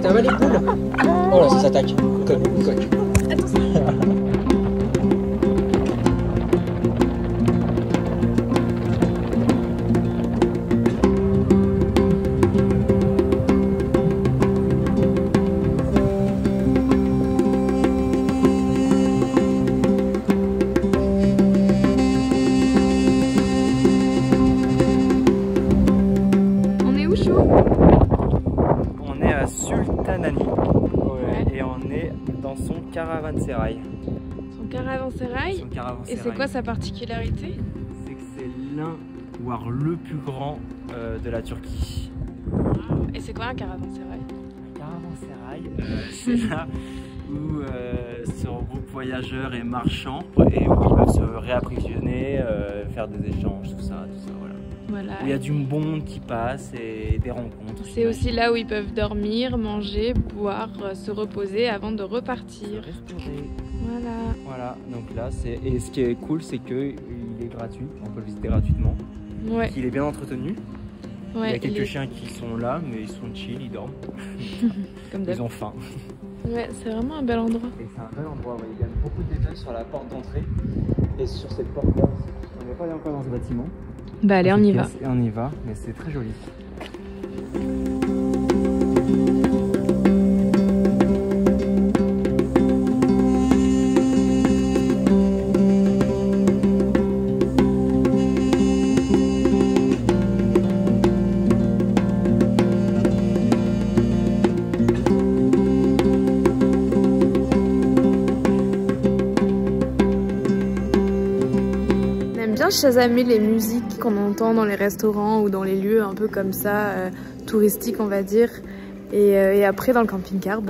T'as avalé les poules? Oh là, ça s'attaque. Coq. On est à Sultanani et on est dans son caravansérail. Son caravansérail. Et c'est quoi sa particularité? C'est que c'est l'un, voire le plus grand de la Turquie. Et c'est quoi un caravansérail? Un caravansérail, c'est là où se regroupent voyageurs et marchands et où ils peuvent se réapprovisionner, faire des échanges, tout ça, voilà. Où il y a du monde qui passe et des rencontres. C'est aussi là où ils peuvent dormir, manger, boire, se reposer avant de repartir. Restaurer. Voilà. Donc là, et ce qui est cool, c'est qu'il est gratuit, on peut le visiter gratuitement. Ouais. Il est bien entretenu. Ouais, il y a quelques chiens qui sont là, mais ils sont chill, ils dorment. Comme d'hab. Ils ont faim. Ouais, c'est vraiment un bel endroit. Et c'est un bel endroit, il y a beaucoup de détails sur la porte d'entrée et sur cette porte-là aussi. On n'est pas allé encore dans ce bâtiment. Bah allez, on y va. On y va, mais c'est très joli. Chasamer les musiques qu'on entend dans les restaurants ou dans les lieux un peu comme ça, touristiques on va dire. Et après dans le camping-car,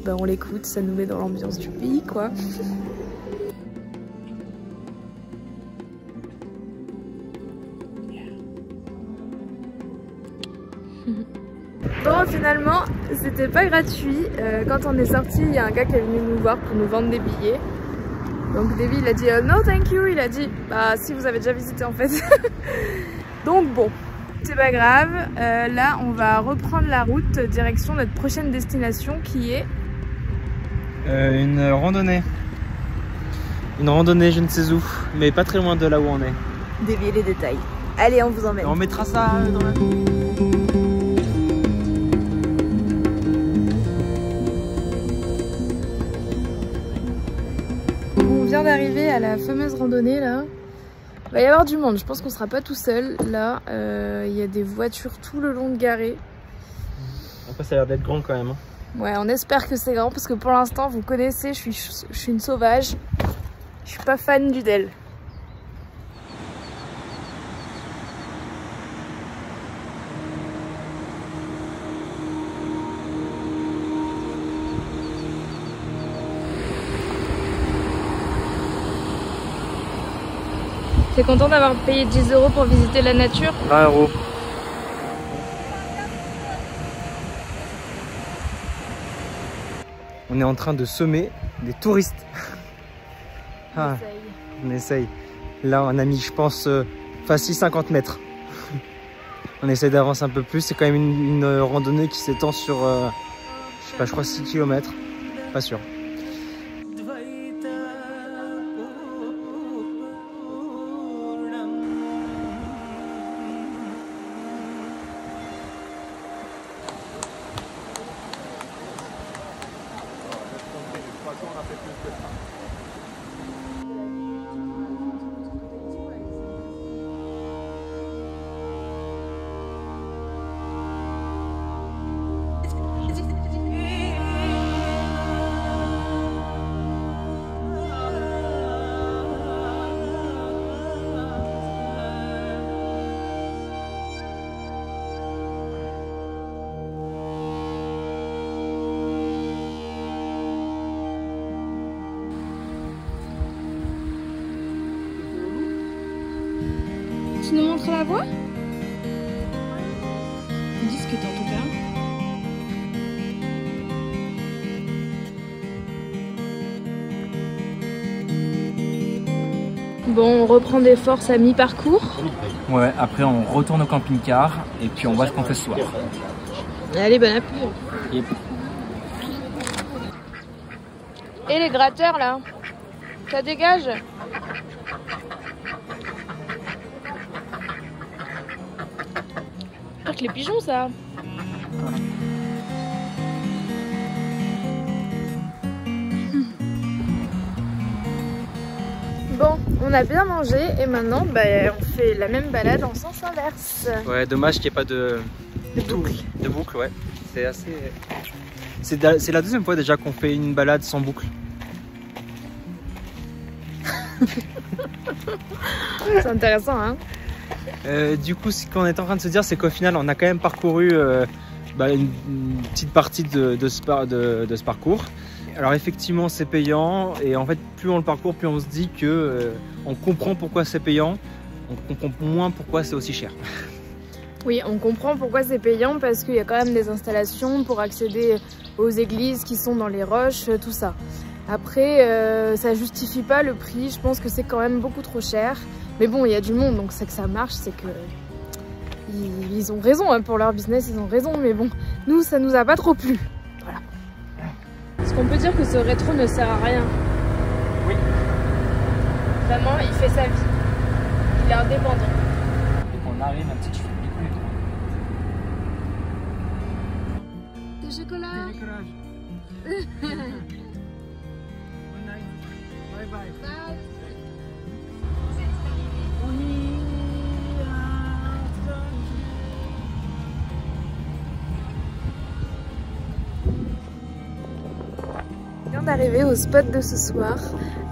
on l'écoute, ça nous met dans l'ambiance du pays quoi. Bon finalement c'était pas gratuit, quand on est sorti il y a un gars qui est venu nous voir pour nous vendre des billets. Donc Davy il a dit no thank you, il a dit bah si vous avez déjà visité en fait. Donc bon, c'est pas grave, là on va reprendre la route direction notre prochaine destination qui est... Une randonnée. Une randonnée je ne sais où, mais pas très loin de là où on est. Davy les détails. Allez on vous emmène. On mettra ça dans la... On vient d'arriver à la fameuse randonnée là. Il va y avoir du monde, je pense qu'on sera pas tout seul. Là, il y a des voitures tout le long de garées. Après ça a l'air d'être grand quand même. Hein. Ouais, on espère que c'est grand parce que pour l'instant, vous connaissez, je suis une sauvage. Je suis pas fan du DEL. T'es content d'avoir payé 10 € pour visiter la nature? 20 €. On est en train de semer des touristes. Ah, on essaye. Là, on a mis, je pense, facile 50 mètres. On essaye d'avancer un peu plus. C'est quand même une randonnée qui s'étend sur, je sais pas, je crois 6 km. Pas sûr. Tu nous montres la voie? Dis ce que t'entends bien. Bon, on reprend des forces à mi-parcours. Ouais, après on retourne au camping-car et puis on voit ce qu'on fait ce soir. Allez, bon appétit. Yep. Et les gratteurs là, ça dégage. Pire que les pigeons ça. Bon, on a bien mangé et maintenant on fait la même balade en sens inverse. Ouais, dommage qu'il n'y ait pas de boucle. De boucle, ouais. C'est assez... C'est la deuxième fois déjà qu'on fait une balade sans boucle. C'est intéressant, hein. Du coup, ce qu'on est en train de se dire, c'est qu'au final, on a quand même parcouru une petite partie de ce parcours. Alors effectivement, c'est payant et en fait, plus on le parcourt, plus on se dit que on comprend pourquoi c'est payant, on comprend moins pourquoi c'est aussi cher. Oui, on comprend pourquoi c'est payant parce qu'il y a quand même des installations pour accéder aux églises qui sont dans les roches, tout ça. Après, ça justifie pas le prix, je pense que c'est quand même beaucoup trop cher. Mais bon, il y a du monde, donc c'est que ça marche, c'est que ils ont raison hein, pour leur business, ils ont raison. Mais bon, nous, ça nous a pas trop plu. Voilà. Est-ce qu'on peut dire que ce rétro ne sert à rien? Oui. Vraiment, il fait sa vie. Il est indépendant. Et qu'on arrive un petit peu. Des chocolats. Bye bye. Bye. On vient d'arriver au spot de ce soir.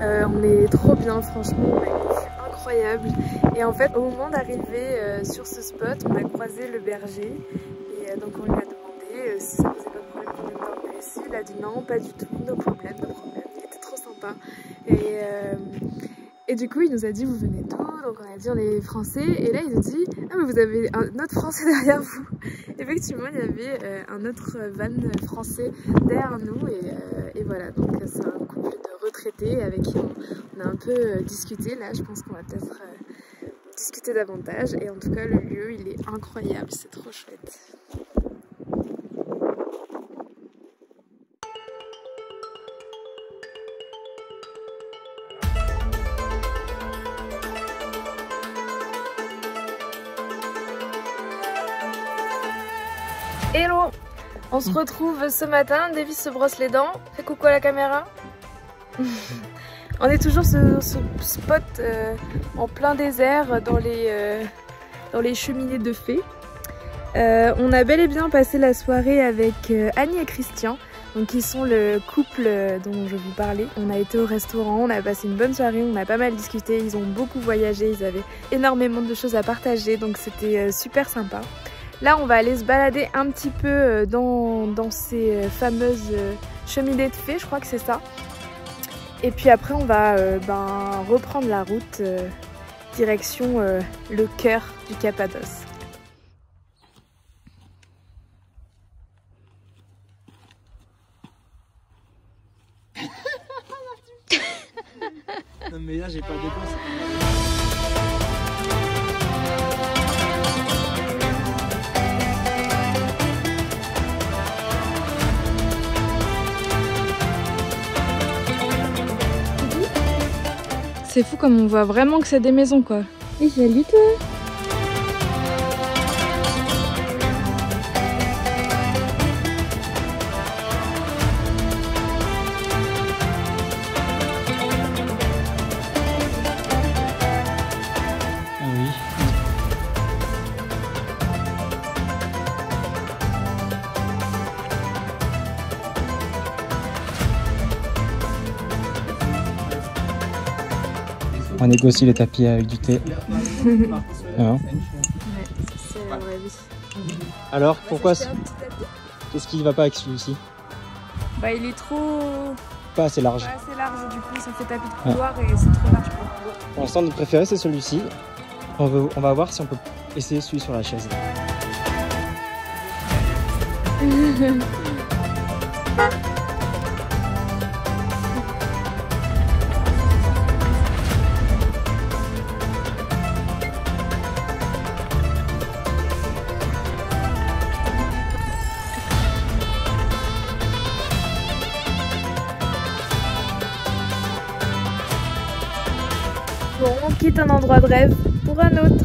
On est trop bien, franchement, on a une vue incroyable. Et en fait, au moment d'arriver sur ce spot, on a croisé le berger. Et donc on lui a demandé si ça posait pas de problème qu'on vienne dormir ici. Il a dit non, pas du tout, no problème, no problème. Il était trop sympa. Et du coup, il nous a dit, vous venez d'où? Donc on a dit, on est français. Et là, il nous dit, ah mais vous avez un autre français derrière vous. Effectivement, il y avait un autre van français derrière nous. Et voilà, donc c'est un couple de retraités avec qui on a un peu discuté. Là, je pense qu'on va peut-être discuter davantage. Et en tout cas, le lieu, il est incroyable. C'est trop chouette. Hello! On se retrouve ce matin, Davis se brosse les dents, fait coucou à la caméra. On est toujours sur ce spot en plein désert dans les cheminées de fées. On a bel et bien passé la soirée avec Annie et Christian, donc qui sont le couple dont je vous parlais. On a été au restaurant, on a passé une bonne soirée, on a pas mal discuté, ils ont beaucoup voyagé, ils avaient énormément de choses à partager, donc c'était super sympa. Là, on va aller se balader un petit peu dans ces fameuses cheminées de fées, je crois que c'est ça. Et puis après, on va reprendre la route direction le cœur du Cappadoce. Non mais là, j'ai pas de dépense. C'est fou comme on voit vraiment que c'est des maisons quoi. Et salut toi! Ah oui. On négocie les tapis avec du thé. Alors, Ouais, c'est la vraie vie. alors pourquoi C'est un petit tapis. qu'est-ce qui va pas avec celui-ci? Bah il est trop... Pas assez large. pas assez large, du coup ça fait tapis de couloir et c'est trop large pour moi. Pour l'instant, notre préféré c'est celui-ci. On va voir si on peut essayer celui sur la chaise. bon, on quitte un endroit de rêve pour un autre.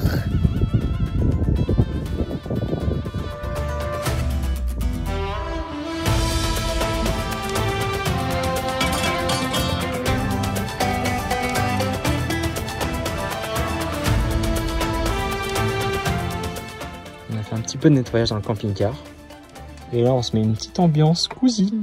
On a fait un petit peu de nettoyage dans le camping-car. Et là, on se met une petite ambiance cosy.